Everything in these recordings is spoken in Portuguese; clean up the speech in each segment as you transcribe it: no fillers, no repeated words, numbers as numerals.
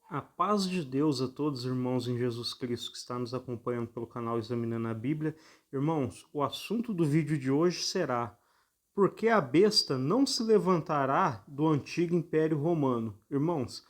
A paz de Deus a todos os irmãos em Jesus Cristo que está nos acompanhando pelo canal Examinando a Bíblia. Irmãos, o assunto do vídeo de hoje será: por que a besta não se levantará do antigo Império Romano? Irmãos,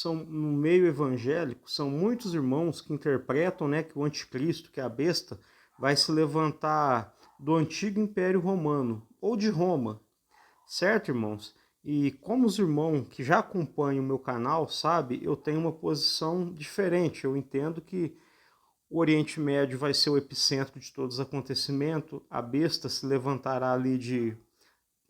no meio evangélico, são muitos irmãos que interpretam, que o anticristo, que a besta, vai se levantar do antigo Império Romano, ou de Roma. Certo, irmãos? E como os irmãos que já acompanham o meu canal sabem, eu tenho uma posição diferente. Eu entendo que o Oriente Médio vai ser o epicentro de todos os acontecimentos, a besta se levantará ali de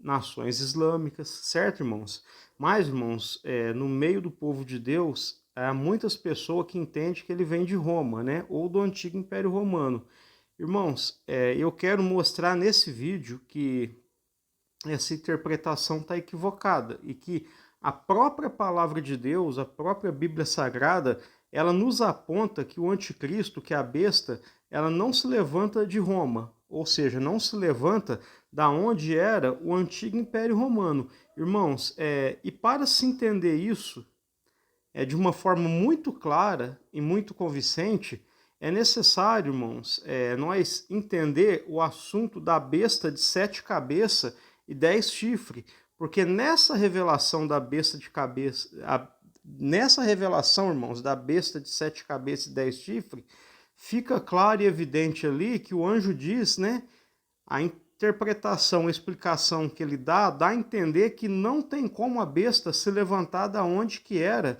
nações islâmicas, certo, irmãos? Mas, irmãos, no meio do povo de Deus, há muitas pessoas que entendem que ele vem de Roma, né? Ou do antigo Império Romano. Irmãos, eu quero mostrar nesse vídeo que essa interpretação está equivocada e que a própria palavra de Deus, a própria Bíblia Sagrada, ela nos aponta que o anticristo, que é a besta, ela não se levanta de Roma, ou seja, não se levanta da onde era o antigo Império Romano. Irmãos, e para se entender isso de uma forma muito clara e muito convincente, é necessário, irmãos, nós entender o assunto da besta de 7 cabeças e 10 chifres, porque nessa revelação da besta de cabeça, nessa revelação, irmãos, da besta de 7 cabeças e 10 chifres, fica claro e evidente ali que o anjo diz, né, a interpretação, a explicação que ele dá a entender que não tem como a besta se levantar da onde que era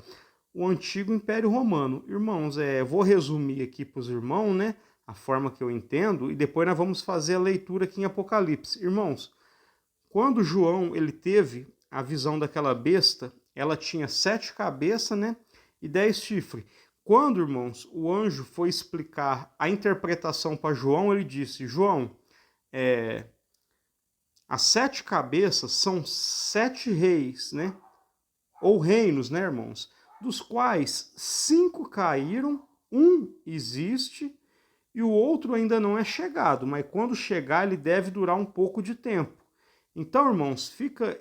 o antigo Império Romano. Irmãos, vou resumir aqui para os irmãos, né, a forma que eu entendo, e depois nós vamos fazer a leitura aqui em Apocalipse. Irmãos, quando João ele teve a visão daquela besta, ela tinha 7 cabeças, né, e 10 chifres. Quando, irmãos, o anjo foi explicar a interpretação para João, ele disse: João, as 7 cabeças são 7 reis, né? Ou reinos, né, irmãos? Dos quais 5 caíram, um existe e o outro ainda não é chegado, mas quando chegar ele deve durar um pouco de tempo. Então, irmãos, fica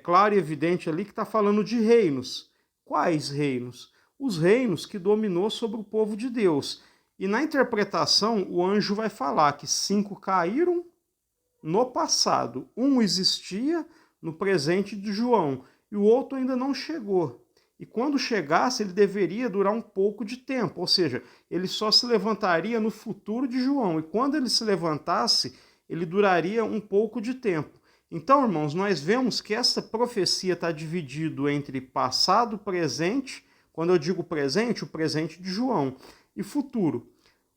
claro e evidente ali que está falando de reinos. Quais reinos? Os reinos que dominou sobre o povo de Deus. E na interpretação, o anjo vai falar que 5 caíram no passado. Um existia no presente de João e o outro ainda não chegou. E quando chegasse, ele deveria durar um pouco de tempo, ou seja, ele só se levantaria no futuro de João. E quando ele se levantasse, ele duraria um pouco de tempo. Então, irmãos, nós vemos que essa profecia está dividida entre passado, presente, quando eu digo presente, o presente de João, e futuro.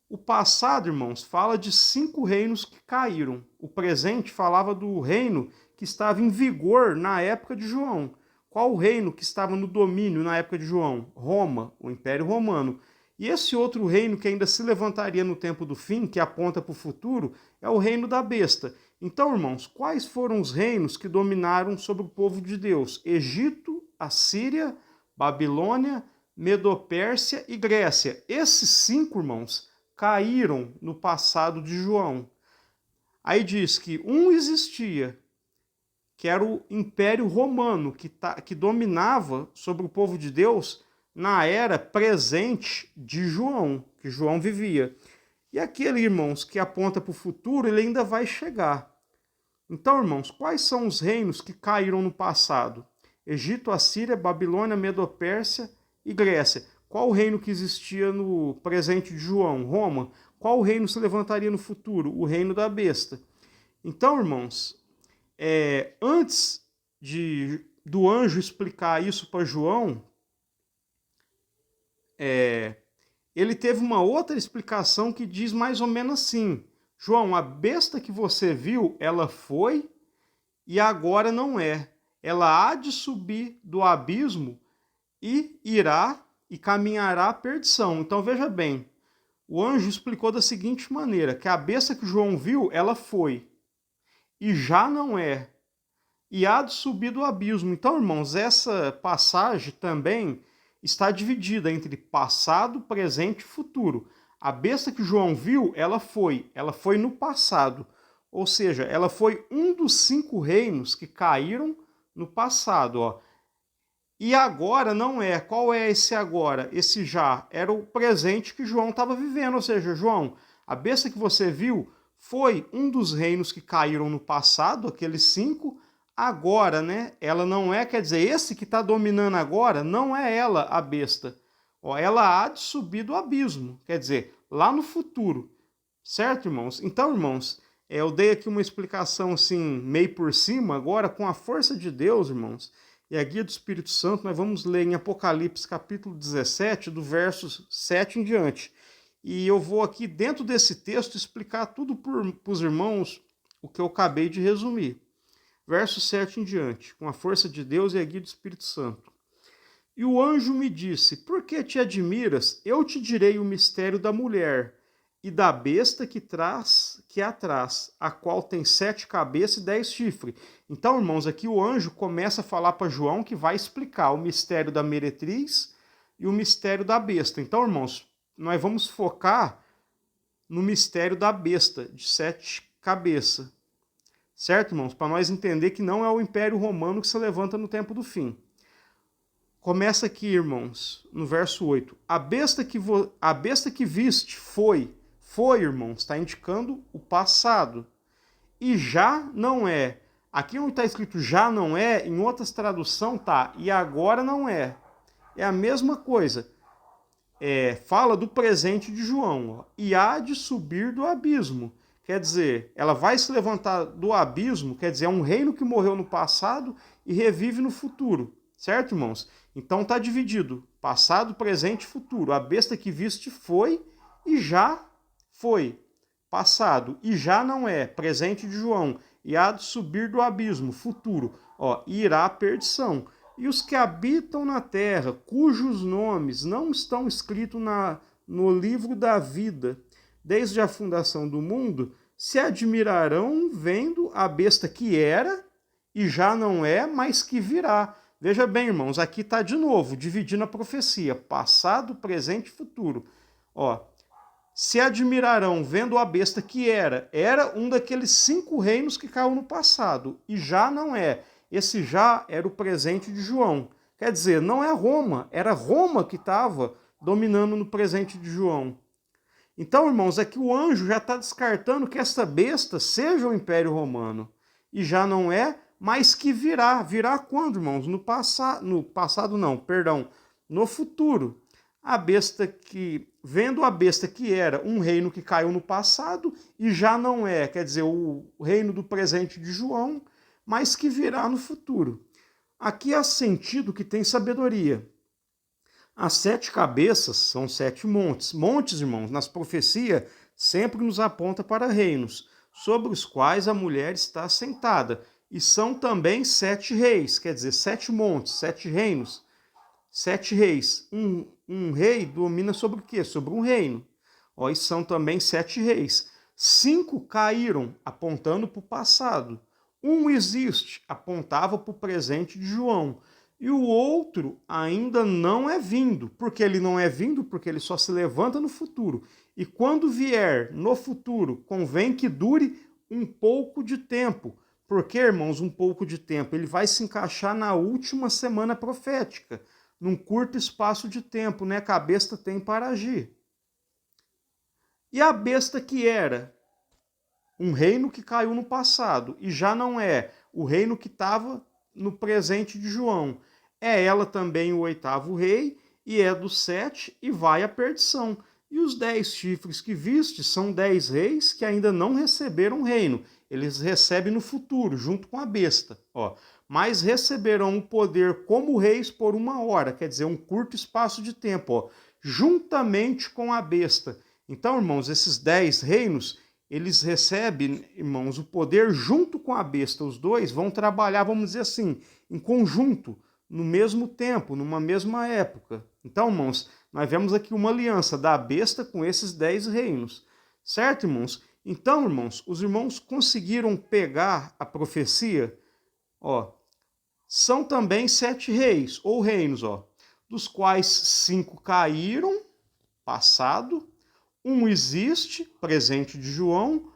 O passado, irmãos, fala de 5 reinos que caíram. O presente falava do reino que estava em vigor na época de João. Qual o reino que estava no domínio na época de João? Roma, o Império Romano. E esse outro reino que ainda se levantaria no tempo do fim, que aponta para o futuro, é o reino da besta. Então, irmãos, quais foram os reinos que dominaram sobre o povo de Deus? Egito, Assíria, Babilônia, Medopérsia e Grécia. Esses 5, irmãos, caíram no passado de João. Aí diz que um existia, que era o Império Romano, que dominava sobre o povo de Deus na era presente de João, que João vivia. E aquele, irmãos, que aponta para o futuro, ele ainda vai chegar. Então, irmãos, quais são os reinos que caíram no passado? Egito, Assíria, Babilônia, Medopérsia e Grécia. Qual o reino que existia no presente de João? Roma. Qual o reino se levantaria no futuro? O reino da besta. Então, irmãos, antes do anjo explicar isso para João, ele teve uma outra explicação que diz mais ou menos assim: João, a besta que você viu, ela foi e agora não é. Ela há de subir do abismo e irá e caminhará à perdição. Então veja bem, o anjo explicou da seguinte maneira, que a besta que João viu, ela foi e já não é, e há de subir do abismo. Então, irmãos, essa passagem também está dividida entre passado, presente e futuro. A besta que João viu, ela foi no passado. Ou seja, ela foi um dos 5 reinos que caíram no passado. Ó. E agora não é. Qual é esse agora? Esse já era o presente que João estava vivendo. Ou seja, João, a besta que você viu foi um dos reinos que caíram no passado, aqueles 5. Agora, né? Ela não é, quer dizer, esse que está dominando agora não é ela a besta. Ó, ela há de subir do abismo. Quer dizer, lá no futuro. Certo, irmãos? Então, irmãos, eu dei aqui uma explicação assim, meio por cima. Agora, com a força de Deus, irmãos, e a guia do Espírito Santo, nós vamos ler em Apocalipse capítulo 17, do verso 7 em diante. E eu vou aqui, dentro desse texto, explicar tudo para os irmãos o que eu acabei de resumir. Verso 7 em diante, com a força de Deus e a guia do Espírito Santo. E o anjo me disse, por que te admiras? Eu te direi o mistério da mulher e da besta que atrás, a qual tem 7 cabeças e 10 chifres. Então, irmãos, aqui o anjo começa a falar para João que vai explicar o mistério da meretriz e o mistério da besta. Então, irmãos, nós vamos focar no mistério da besta, de 7 cabeças. Certo, irmãos? Para nós entender que não é o Império Romano que se levanta no tempo do fim. Começa aqui, irmãos, no verso 8. A besta que viste foi, irmãos, está indicando o passado. E já não é. Aqui onde está escrito já não é, em outras traduções tá, e agora não é. É a mesma coisa. Fala do presente de João. Ó, e há de subir do abismo. Quer dizer, ela vai se levantar do abismo, quer dizer, é um reino que morreu no passado e revive no futuro. Certo, irmãos? Então está dividido, passado, presente e futuro. A besta que viste foi e já foi. Passado e já não é, presente de João. E há de subir do abismo, futuro. Ó, e irá à perdição. E os que habitam na terra, cujos nomes não estão escritos no livro da vida, desde a fundação do mundo, se admirarão vendo a besta que era e já não é, mas que virá. Veja bem, irmãos, aqui está de novo, dividindo a profecia, passado, presente e futuro. Ó, se admirarão vendo a besta que era um daqueles 5 reinos que caiu no passado, e já não é. Esse já era o presente de João. Quer dizer, não é Roma, era Roma que estava dominando no presente de João. Então, irmãos, aqui o anjo já está descartando que essa besta seja o Império Romano. E já não é, mas que virá. Virá quando, irmãos? No passado não, perdão, no futuro. Vendo a besta que era um reino que caiu no passado e já não é, quer dizer, o reino do presente de João, mas que virá no futuro. Aqui há sentido que tem sabedoria. As 7 cabeças são 7 montes. Montes, irmãos, nas profecias sempre nos aponta para reinos, sobre os quais a mulher está sentada. E são também 7 reis, quer dizer, 7 montes, 7 reinos. 7 reis. Um rei domina sobre o quê? Sobre um reino. Ó, e são também 7 reis. 5 caíram, apontando para o passado. Um existe, apontava para o presente de João. E o outro ainda não é vindo. Por que ele não é vindo? Porque ele só se levanta no futuro. E quando vier no futuro, convém que dure um pouco de tempo. Porque, irmãos, um pouco de tempo? Ele vai se encaixar na última semana profética, num curto espaço de tempo, né, que a besta tem para agir. E a besta que era um reino que caiu no passado e já não é o reino que estava no presente de João. É ela também o 8º rei e é dos 7 e vai à perdição. E os 10 chifres que viste são 10 reis que ainda não receberam reino. Eles recebem no futuro, junto com a besta. Ó. Mas receberão o poder como reis por 1 hora, quer dizer, um curto espaço de tempo, ó, juntamente com a besta. Então, irmãos, esses 10 reinos, eles recebem, irmãos, o poder junto com a besta. Os dois vão trabalhar, vamos dizer assim, em conjunto, no mesmo tempo, numa mesma época. Então, irmãos, nós vemos aqui uma aliança da besta com esses 10 reinos. Certo, irmãos? Então, irmãos, os irmãos conseguiram pegar a profecia? Ó, são também 7 reis, ou reinos, ó, dos quais 5 caíram, passado, um existe, presente de João,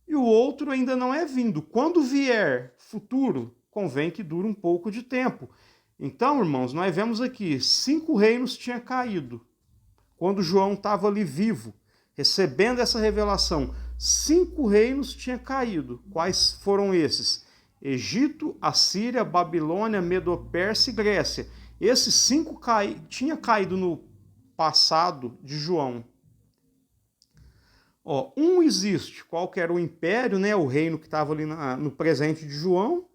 e o outro ainda não é vindo. Quando vier, futuro, convém que dure um pouco de tempo. Então, irmãos, nós vemos aqui, 5 reinos tinham caído. Quando João estava ali vivo, recebendo essa revelação, 5 reinos tinham caído. Quais foram esses? Egito, Assíria, Babilônia, Medo-Pérsia e Grécia. Esses 5 tinham caído no passado de João. Ó, um existe, qual que era o império, né? O reino que estava ali no presente de João.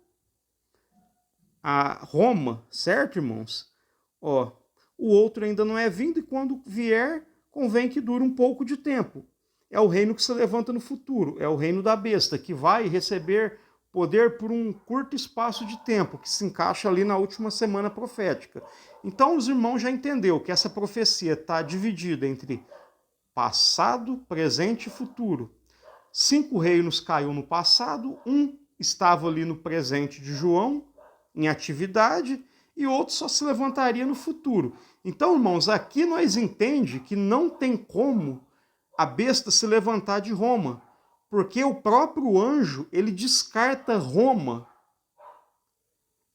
A Roma, certo, irmãos? Ó, o outro ainda não é vindo e quando vier, convém que dure um pouco de tempo. É o reino que se levanta no futuro, é o reino da besta, que vai receber poder por um curto espaço de tempo, que se encaixa ali na última semana profética. Então os irmãos já entenderam que essa profecia está dividida entre passado, presente e futuro. 5 reinos caiu no passado, um estava ali no presente de João, em atividade, e outro só se levantaria no futuro. Então, irmãos, aqui nós entendemos que não tem como a besta se levantar de Roma, porque o próprio anjo, ele descarta Roma,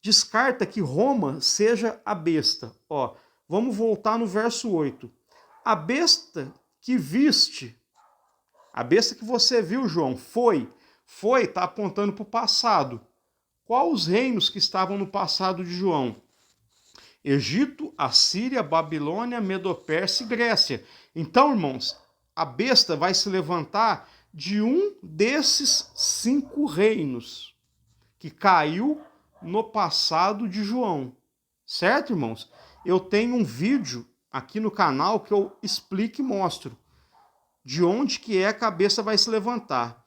descarta que Roma seja a besta. Ó, vamos voltar no verso 8. A besta que viste, a besta que você viu, João, está apontando para o passado. Quais os reinos que estavam no passado de João? Egito, Assíria, Babilônia, Medo-Pérsia e Grécia. Então, irmãos, a besta vai se levantar de um desses 5 reinos que caiu no passado de João. Certo, irmãos? Eu tenho um vídeo aqui no canal que eu explico e mostro de onde que é a cabeça vai se levantar.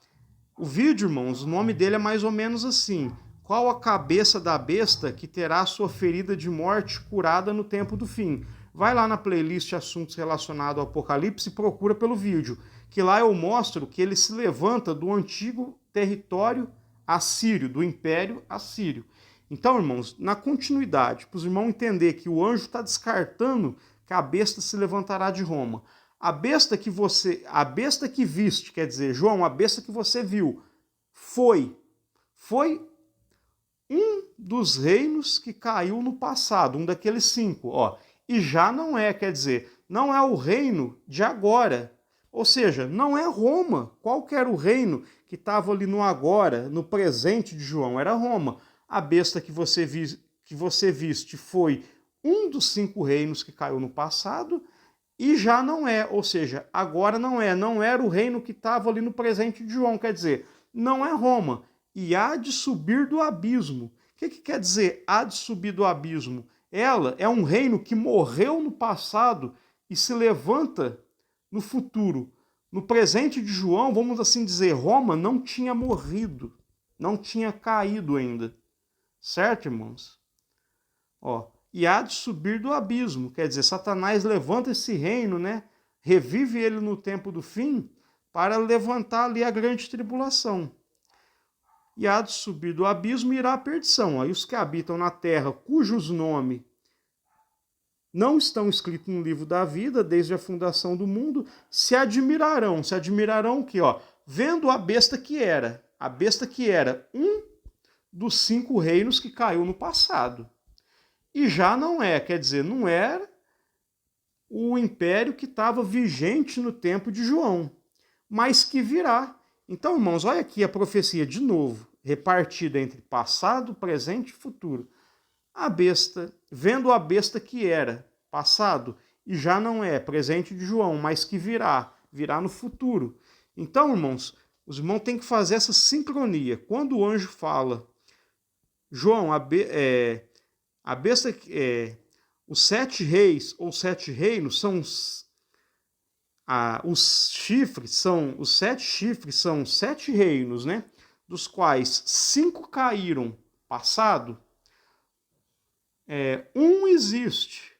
O vídeo, irmãos, o nome dele é mais ou menos assim: qual a cabeça da besta que terá sua ferida de morte curada no tempo do fim? Vai lá na playlist Assuntos Relacionados ao Apocalipse e procura pelo vídeo, que lá eu mostro que ele se levanta do antigo território assírio, do Império Assírio. Então, irmãos, na continuidade, para os irmãos entenderem que o anjo está descartando que a besta se levantará de Roma. A besta que viste, quer dizer, João, a besta que você viu, foi um dos reinos que caiu no passado, um daqueles 5, ó. E já não é, quer dizer, não é o reino de agora. Ou seja, não é Roma. Qual que era o reino que estava ali no agora, no presente de João? Era Roma. A besta que você viste foi um dos 5 reinos que caiu no passado e já não é. Ou seja, agora não é. Não era o reino que estava ali no presente de João. Quer dizer, não é Roma. E há de subir do abismo. O que quer dizer há de subir do abismo? Ela é um reino que morreu no passado e se levanta no futuro. No presente de João, vamos assim dizer, Roma não tinha morrido, não tinha caído ainda. Certo, irmãos? Ó, e há de subir do abismo, quer dizer, Satanás levanta esse reino, né? Revive ele no tempo do fim para levantar ali a grande tribulação. E há de subir do abismo e irá à perdição. Aí os que habitam na terra, cujos nomes não estão escritos no livro da vida, desde a fundação do mundo, se admirarão. Se admirarão o quê? Ó, vendo a besta que era um dos 5 reinos que caiu no passado. E já não é, quer dizer, não era o império que estava vigente no tempo de João, mas que virá. Então, irmãos, olha aqui a profecia de novo, repartida entre passado, presente e futuro. A besta, vendo a besta que era passado, e já não é presente de João, mas que virá no futuro. Então, irmãos, os irmãos têm que fazer essa sincronia. Quando o anjo fala, João, a besta, os 7 reis ou 7 reinos são os 7 chifres são 7 reinos, né? Dos quais 5 caíram passado, um existe,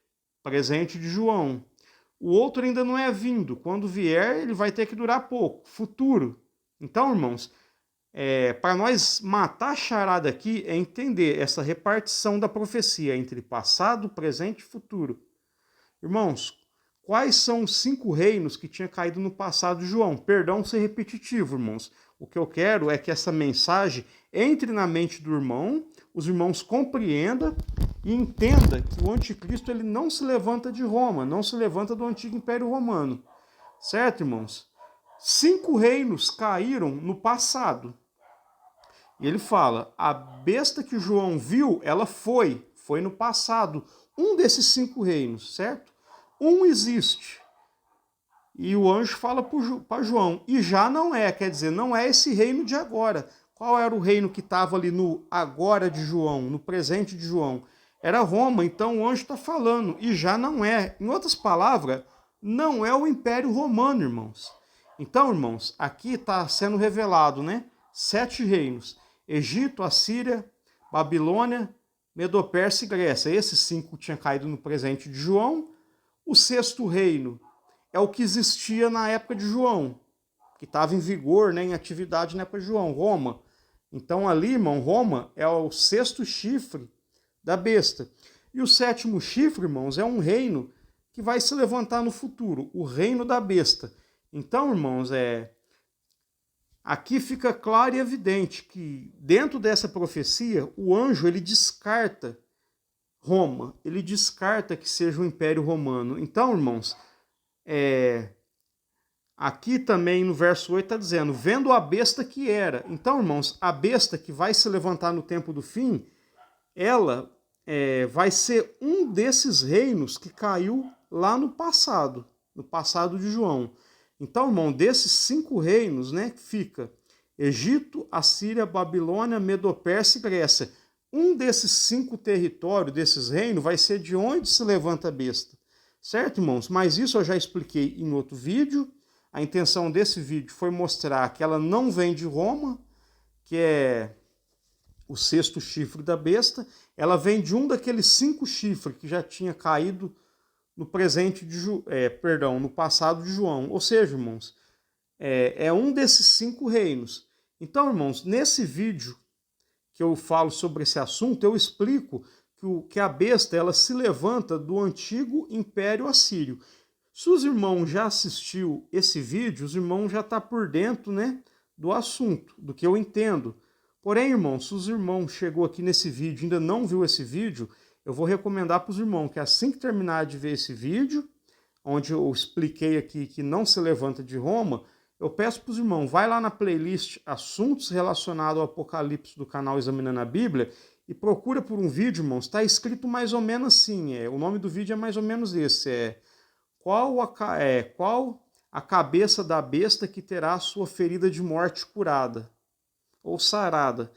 presente de João. O outro ainda não é vindo. Quando vier, ele vai ter que durar pouco, futuro. Então, irmãos, para nós matar a charada aqui é entender essa repartição da profecia entre passado, presente e futuro. Irmãos, quais são os 5 reinos que tinham caído no passado de João? Perdão ser repetitivo, irmãos. O que eu quero é que essa mensagem entre na mente do irmão, os irmãos compreendam E entenda que o anticristo ele não se levanta de Roma, não se levanta do antigo Império Romano. Certo, irmãos? 5 reinos caíram no passado. E ele fala, a besta que João viu, ela foi no passado. Um desses 5 reinos, certo? Um existe. E o anjo fala para João, e já não é, quer dizer, não é esse reino de agora. Qual era o reino que estava ali no agora de João, no presente de João? Era Roma, então o anjo está falando, e já não é. Em outras palavras, não é o Império Romano, irmãos. Então, irmãos, aqui está sendo revelado, né? 7 reinos. Egito, Assíria, Babilônia, Medo-Pérsia e Grécia. Esses 5 tinham caído no presente de João. O 6º reino é o que existia na época de João, que estava em vigor, né, em atividade na época de João, Roma. Então ali, irmão, Roma é o 6º chifre da besta. E o 7º chifre, irmãos, é um reino que vai se levantar no futuro, o reino da besta. Então, irmãos, aqui fica claro e evidente que dentro dessa profecia, o anjo ele descarta Roma, ele descarta que seja o Império Romano. Então, irmãos, aqui também no verso 8 está dizendo, vendo a besta que era. Então, irmãos, a besta que vai se levantar no tempo do fim, ela vai ser um desses reinos que caiu lá no passado de João. Então, irmão, desses 5 reinos, né, fica Egito, Assíria, Babilônia, Medo-Pérsia e Grécia. Um desses 5 territórios, desses reinos, vai ser de onde se levanta a besta. Certo, irmãos? Mas isso eu já expliquei em outro vídeo. A intenção desse vídeo foi mostrar que ela não vem de Roma, que é o 6º chifre da besta. Ela vem de um daqueles 5 chifres que já tinha caído no no passado de João. Ou seja, irmãos, é um desses 5 reinos. Então, irmãos, nesse vídeo que eu falo sobre esse assunto, eu explico que a besta ela se levanta do antigo Império Assírio. Se os irmãos já assistiu esse vídeo, os irmãos já estão por dentro, né, do assunto, do que eu entendo. Porém, irmãos, se os irmãos chegou aqui nesse vídeo e ainda não viu esse vídeo, eu vou recomendar para os irmãos que assim que terminar de ver esse vídeo, onde eu expliquei aqui que não se levanta de Roma, eu peço para os irmãos, vai lá na playlist Assuntos Relacionados ao Apocalipse do canal Examinando a Bíblia e procura por um vídeo, irmãos, está escrito mais ou menos assim, o nome do vídeo é mais ou menos esse, qual a cabeça da besta que terá a sua ferida de morte curada ou sarada.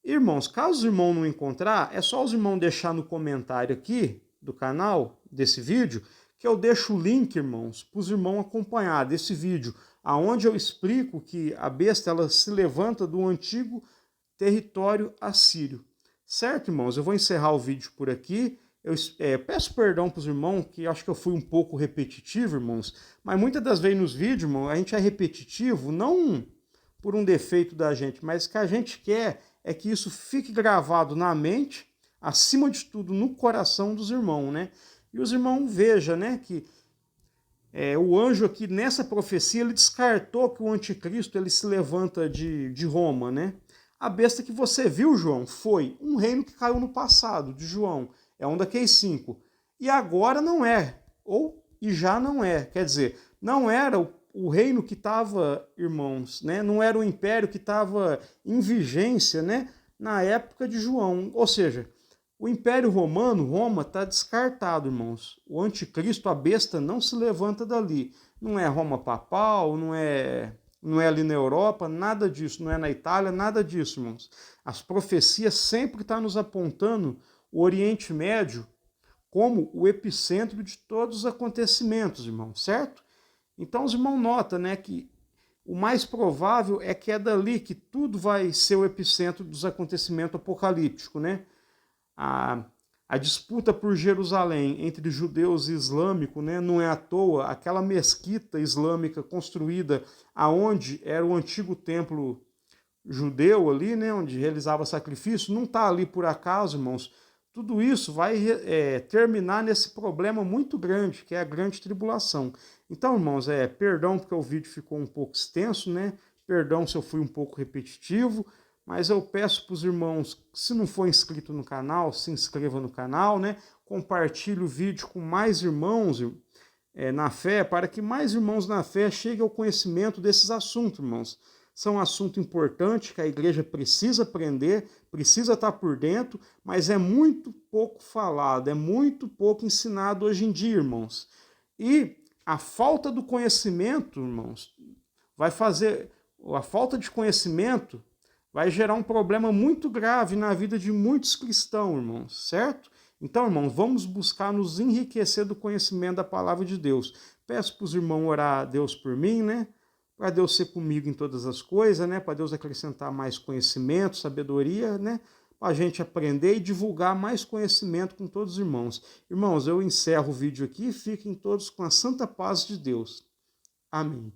Irmãos, caso os irmãos não encontrar, é só os irmãos deixar no comentário aqui do canal, desse vídeo, que eu deixo o link, irmãos, para os irmãos acompanhar desse vídeo, aonde eu explico que a besta ela se levanta do antigo território assírio. Certo, irmãos? Eu vou encerrar o vídeo por aqui. Eu peço perdão para os irmãos, que eu acho que eu fui um pouco repetitivo, irmãos, mas muitas das vezes nos vídeos, irmão, a gente é repetitivo, não por um defeito da gente, mas o que a gente quer é que isso fique gravado na mente, acima de tudo, no coração dos irmãos, né? E os irmãos vejam, né, que o anjo aqui, nessa profecia, ele descartou que o anticristo ele se levanta de Roma, né? A besta que você viu, João, foi um reino que caiu no passado, de João. É um daqueles 5. E agora não é. E já não é. Quer dizer, não era o reino que estava, irmãos, né? Não era o império que estava em vigência, né? Na época de João. Ou seja, o Império Romano, Roma, está descartado, irmãos. O anticristo, a besta, não se levanta dali. Não é Roma papal, não é ali na Europa, nada disso. Não é na Itália, nada disso, irmãos. As profecias sempre estão nos apontando o Oriente Médio como o epicentro de todos os acontecimentos, irmãos, certo? Então os irmãos notam, né, que o mais provável é que é dali que tudo vai ser o epicentro dos acontecimentos apocalípticos, né? A disputa por Jerusalém entre judeus e islâmicos, né, não é à toa, aquela mesquita islâmica construída aonde era o antigo templo judeu ali, né, onde realizava sacrifício, não está ali por acaso, irmãos. Tudo isso vai terminar nesse problema muito grande, que é a grande tribulação. Então, irmãos, perdão porque o vídeo ficou um pouco extenso, né? Perdão se eu fui um pouco repetitivo, mas eu peço para os irmãos, se não for inscrito no canal, se inscreva no canal, né? Compartilhe o vídeo com mais irmãos na fé, para que mais irmãos na fé cheguem ao conhecimento desses assuntos, irmãos. São um assunto importante que a igreja precisa aprender, precisa estar por dentro, mas é muito pouco falado, é muito pouco ensinado hoje em dia, irmãos. E a falta do conhecimento, irmãos, a falta de conhecimento vai gerar um problema muito grave na vida de muitos cristãos, irmãos, certo? Então, irmãos, vamos buscar nos enriquecer do conhecimento da palavra de Deus. Peço para os irmãos orar a Deus por mim, né? Para Deus ser comigo em todas as coisas, né? Para Deus acrescentar mais conhecimento, sabedoria, né? Para a gente aprender e divulgar mais conhecimento com todos os irmãos. Irmãos, eu encerro o vídeo aqui e fiquem todos com a santa paz de Deus. Amém.